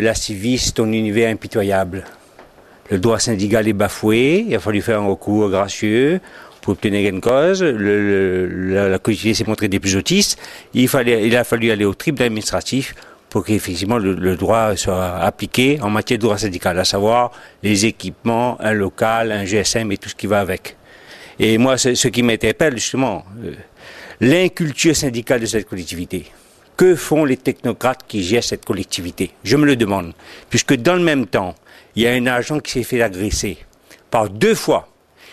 La CIVI, c'est un univers impitoyable. Le droit syndical est bafoué, il a fallu faire un recours gracieux pour obtenir une cause. La collectivité s'est montrée des plus autistes. Il a fallu aller au tribunal administratif pour qu'effectivement le droit soit appliqué en matière de droit syndical, à savoir les équipements, un local, un GSM et tout ce qui va avec. Et moi, ce qui m'interpelle justement, l'inculture syndicale de cette collectivité. Que font les technocrates qui gèrent cette collectivité? Je me le demande. Puisque dans le même temps, il y a un agent qui s'est fait agresser par 2 fois.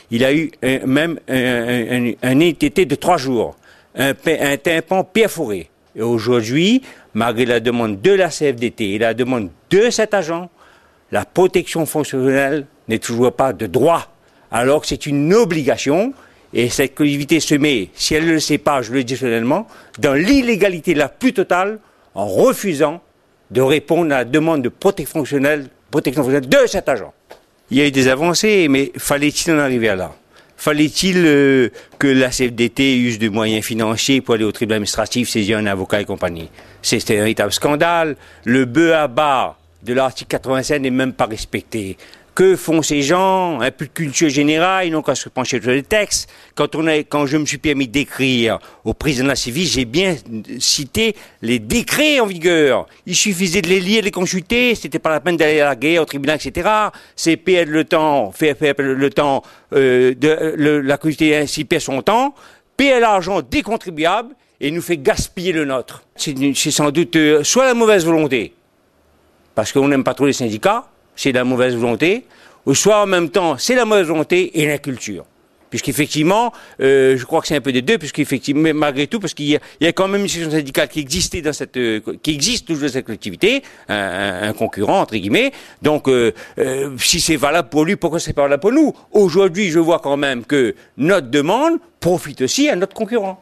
Il a eu même un ITT de 3 jours, un tympan perforé. Et aujourd'hui, malgré la demande de la CFDT et la demande de cet agent, la protection fonctionnelle n'est toujours pas de droit, alors que c'est une obligation. Et cette collectivité se met, si elle ne le sait pas, je le dis solennellement, dans l'illégalité la plus totale en refusant de répondre à la demande de protection fonctionnelle de cet agent. Il y a eu des avancées, mais fallait-il en arriver à là? Fallait-il que la CFDT use de moyens financiers pour aller au tribunal administratif, saisir un avocat et compagnie? C'est un véritable scandale. Le bœuf à bas de l'article 87 n'est même pas respecté. Que font ces gens? Un peu de culture générale, ils n'ont qu'à se pencher sur les textes. Quand je me suis permis d'écrire au président de la CIVI, j'ai bien cité les décrets en vigueur. Il suffisait de les lire, de les consulter, c'était pas la peine d'aller à la guerre, au tribunal, etc. C'est perdre le temps, faire le temps, la collectivité ainsi perd son temps, perd l'argent des contribuables et nous fait gaspiller le nôtre. C'est sans doute soit la mauvaise volonté, parce qu'on n'aime pas trop les syndicats, c'est la mauvaise volonté, ou soit en même temps, c'est la mauvaise volonté et l'inculture. Puisqu'effectivement, je crois que c'est un peu des deux, puisqu'effectivement, malgré tout, parce qu'il y a quand même une section syndicale qui existait qui existe toujours dans cette collectivité, un concurrent, entre guillemets. Donc, si c'est valable pour lui, pourquoi c'est pas valable pour nous? Aujourd'hui, je vois quand même que notre demande profite aussi à notre concurrent.